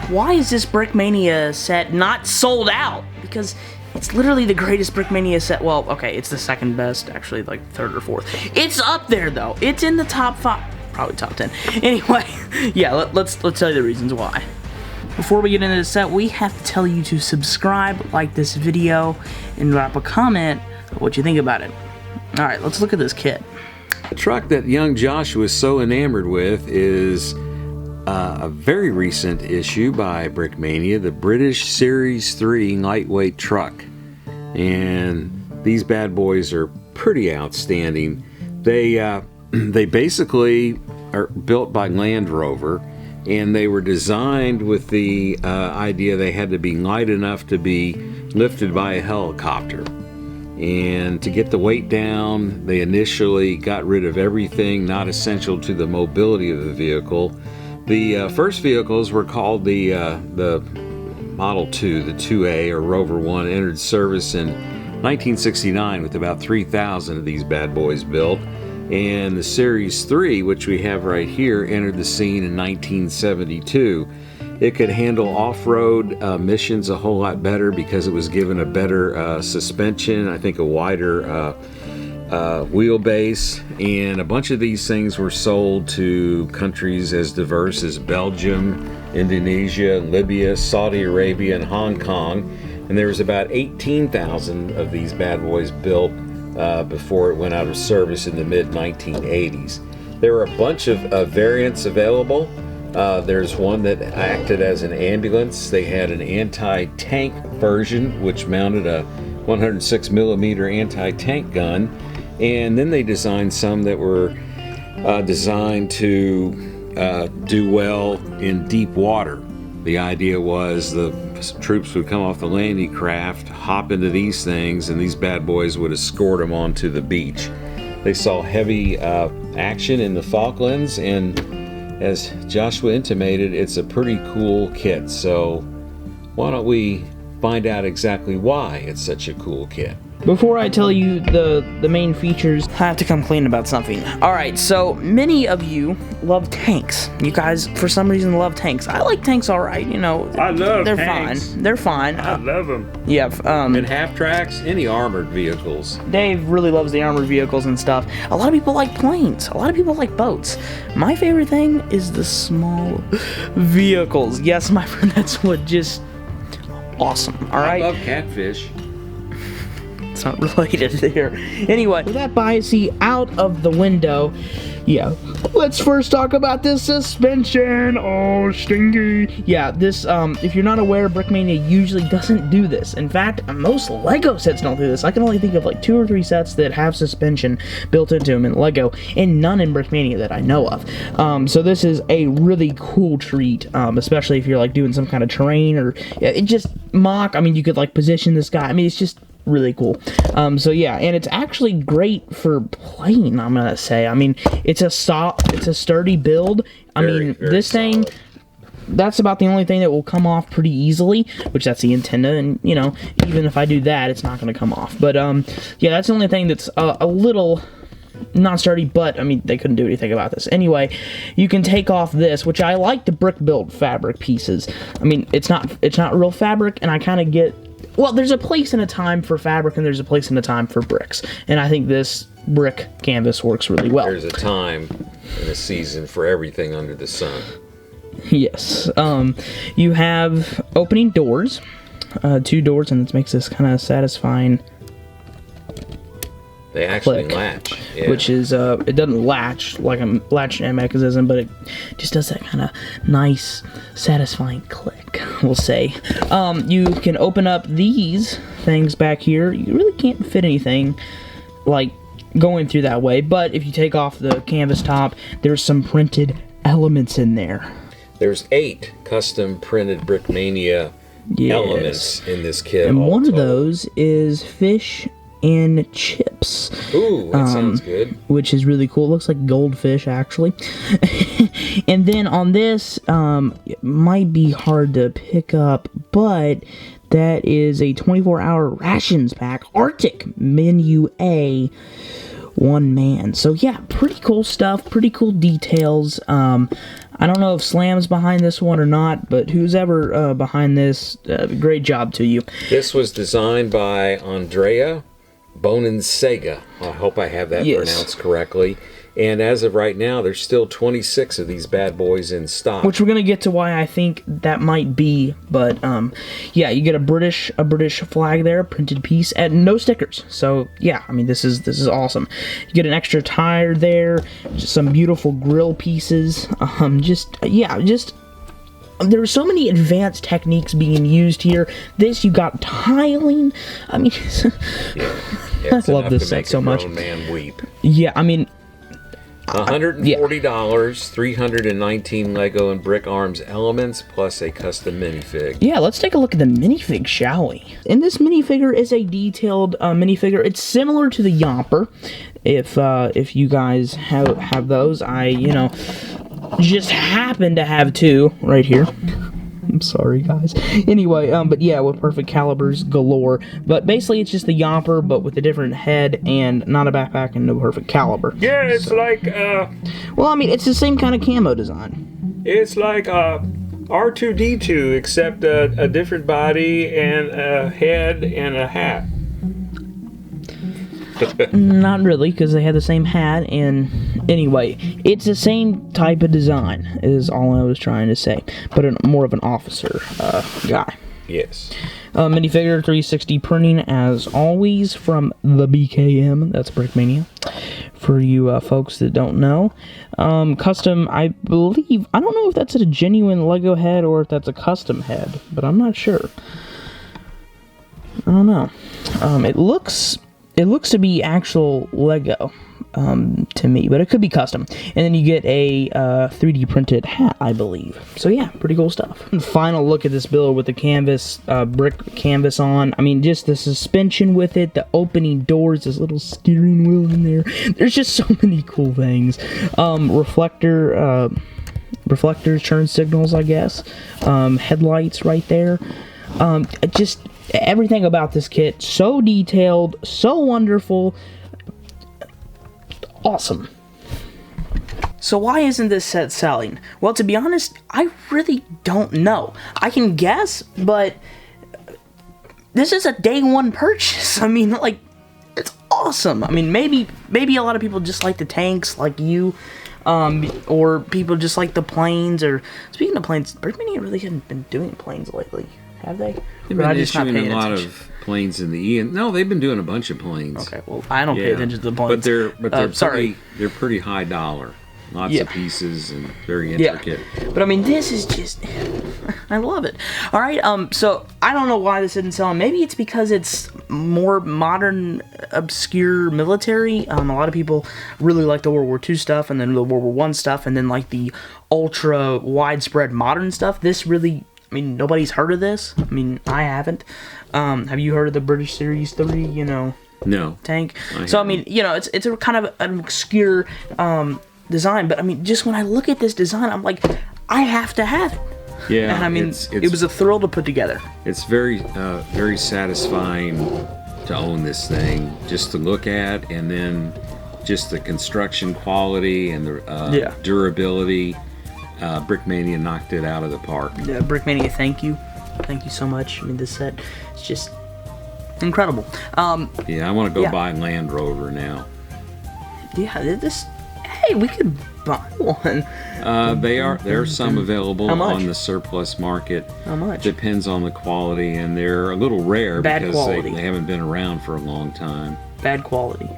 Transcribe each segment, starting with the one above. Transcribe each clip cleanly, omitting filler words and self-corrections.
why is this Brickmania set not sold out? Because it's literally the greatest Brickmania set. Well, okay, it's the second best, actually, like third or fourth. It's up there though. It's in the top 5, probably top 10. Anyway, yeah, let's tell you the reasons why. Before we get into the set, we have to tell you to subscribe, like this video, and drop a comment of what you think about it. All right, let's look at this kit. The truck that young Joshua is so enamored with is a very recent issue by Brickmania, the British Series 3 lightweight truck. And these bad boys are pretty outstanding. They basically are built by Land Rover, and they were designed with the idea they had to be light enough to be lifted by a helicopter. And to get the weight down, they initially got rid of everything not essential to the mobility of the vehicle. The first vehicles were called the Model 2, the 2A, or Rover 1, entered service in 1969 with about 3,000 of these bad boys built. And the Series 3, which we have right here, entered the scene in 1972. It could handle off-road missions a whole lot better because it was given a better suspension, I think a wider wheelbase, and a bunch of these things were sold to countries as diverse as Belgium, Indonesia, Libya, Saudi Arabia, and Hong Kong. And there was about 18,000 of these bad boys built before it went out of service in the mid-1980s. There were a bunch of variants available. There's one that acted as an ambulance. They had an anti-tank version, which mounted a 106 millimeter anti-tank gun. And then they designed some that were designed to do well in deep water. The idea was the troops would come off the landing craft, hop into these things, and these bad boys would escort them onto the beach. They saw heavy action in the Falklands, and as Joshua intimated, it's a pretty cool kit. So why don't we find out exactly why it's such a cool kit? Before I tell you the main features, I have to come clean about something. Alright, so many of you love tanks. You guys, for some reason, love tanks. I like tanks alright, you know. I love they're tanks. Fine. They're fine. I love them. Yeah. And half-tracks, any armored vehicles. Dave really loves the armored vehicles and stuff. A lot of people like planes. A lot of people like boats. My favorite thing is the small vehicles. Yes, my friend, that's what just... awesome. Alright? I love catfish. It's not related there. Anyway, with that biasy out of the window, yeah, let's first talk about this suspension. Oh, stinky. Yeah, this, if you're not aware, Brickmania usually doesn't do this. In fact, most Lego sets don't do this. I can only think of like 2 or 3 sets that have suspension built into them in Lego, and none in Brickmania that I know of. So this is a really cool treat, especially if you're like doing some kind of terrain or it just I mean, you could like position this guy. I mean, it's just really cool. So yeah, and it's actually great for playing, I'm gonna say. I mean, it's a sturdy build. I mean, this thing, that's about the only thing that will come off pretty easily, which that's the antenna, and you know, even if I do that, it's not gonna come off. But yeah, that's the only thing that's a little not sturdy, but I mean, they couldn't do anything about this. Anyway, you can take off this, which I like the brick build fabric pieces. I mean, it's not real fabric, and I kind of get, well, there's a place and a time for fabric, and there's a place and a time for bricks. And I think this brick canvas works really well. There's a time and a season for everything under the sun. Yes. You have opening doors, 2 doors, and this makes this kind of satisfying. They actually click, latch. Yeah. Which is, it doesn't latch like a latch mechanism, but it just does that kind of nice, satisfying click, we'll say. You can open up these things back here. You really can't fit anything, like, going through that way, but if you take off the canvas top, there's some printed elements in there. There's 8 custom printed Brickmania elements in this kit. And one of those is fish and chips. Ooh, that sounds good. Which is really cool. It looks like goldfish, actually. And then on this, it might be hard to pick up, but that is a 24-hour rations pack, Arctic Menu A, one man. So yeah, pretty cool stuff, pretty cool details. I don't know if Slam's behind this one or not, but who's ever behind this, great job to you. This was designed by Andrea Bonensega. I hope I have that pronounced correctly. And as of right now, there's still 26 of these bad boys in stock. Which we're gonna get to why I think that might be, but yeah, you get a British flag there, printed piece, and no stickers. So yeah, I mean this is awesome. You get an extra tire there, just some beautiful grill pieces. There are so many advanced techniques being used here. You got tiling. I mean, I love this set so much. Man weep. Yeah, I mean. $140, 319 Lego and Brick Arms elements, plus a custom minifig. Yeah, let's take a look at the minifig, shall we? And this minifigure is a detailed minifigure. It's similar to the Yomper. If you guys have those, I just happen to have two right here. I'm sorry, guys. Anyway, but yeah, with perfect calibers galore. But basically, it's just the Yomper, but with a different head and not a backpack and no perfect caliber. Yeah, it's like, well, I mean, it's the same kind of camo design. It's like R2-D2, except a different body and a head and a hat. Not really, because they had the same hat, and anyway, it's the same type of design, is all I was trying to say, but more of an officer guy. Yes. Minifigure 360 printing, as always, from the BKM, that's Brickmania, for you folks that don't know. Custom, I believe, I don't know if that's a genuine Lego head or if that's a custom head, but I'm not sure. I don't know. It looks to be actual Lego to me, but it could be custom. And then you get a 3D printed hat, I believe. So yeah, pretty cool stuff. And final look at this build with the canvas, brick canvas on. I mean, just the suspension with it, the opening doors, this little steering wheel in there. There's just so many cool things. Reflectors, turn signals, I guess. Headlights right there. Just everything about this kit, so detailed, so wonderful, awesome. So why isn't this set selling? Well, to be honest, I really don't know. I can guess, but this is a day one purchase. I mean, like, it's awesome. I mean, maybe a lot of people just like the tanks, like you, or people just like the planes. Or speaking of planes, Brickmania really hasn't been doing planes lately, have they? They've been issuing a lot of planes in the E. No, they've been doing a bunch of planes. Okay, well, I don't pay attention to the planes. They're pretty high dollar. Lots of pieces and very intricate. Yeah. But I mean, this is just, I love it. All right, so I don't know why this isn't selling. Maybe it's because it's more modern, obscure military. A lot of people really like the World War II stuff, and then the World War I stuff, and then like the ultra widespread modern stuff. This really, I mean, nobody's heard of this. I mean, I haven't. Have you heard of the British Series 3, No. tank? I mean, it's a kind of an obscure design, but I mean, just when I look at this design, I'm like, I have to have it. Yeah. And I mean, it was a thrill to put together. It's very, very satisfying to own this thing, just to look at, and then just the construction quality and the durability. Brickmania knocked it out of the park. Yeah, Brickmania, thank you so much. I mean, this set is just incredible. Yeah, I want to go buy a Land Rover now. Yeah, hey, we could buy one. There are some available on the surplus market. How much? Depends on the quality, and they're a little rare because quality. They haven't been around for a long time. Bad quality.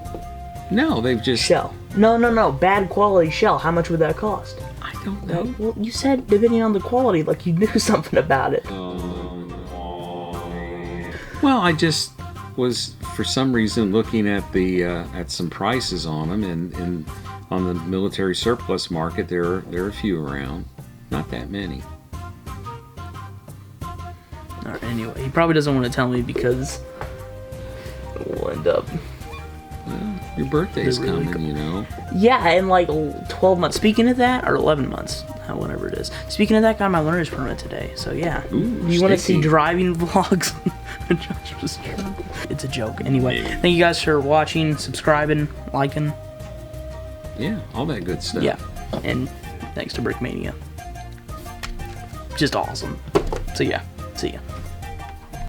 No, they've just... Shell. No. Bad quality shell. How much would that cost? I don't know. Well, you said depending on the quality, like you knew something about it. Well, I just was, for some reason, looking at the at some prices on them, and on the military surplus market, there are a few around. Not that many. All right, anyway, he probably doesn't want to tell me because we'll end up... Well, your birthday's coming, Yeah, in like 12 months. Speaking of that, or 11 months. whatever it is. Speaking of that, got my learner's permit today. So yeah, Ooh, you want to see sticky. driving vlogs? Joshua's trouble. It's a joke. Anyway, thank you guys for watching, subscribing, liking. Yeah, all that good stuff. Yeah, and thanks to Brickmania. Just awesome. So yeah, see ya.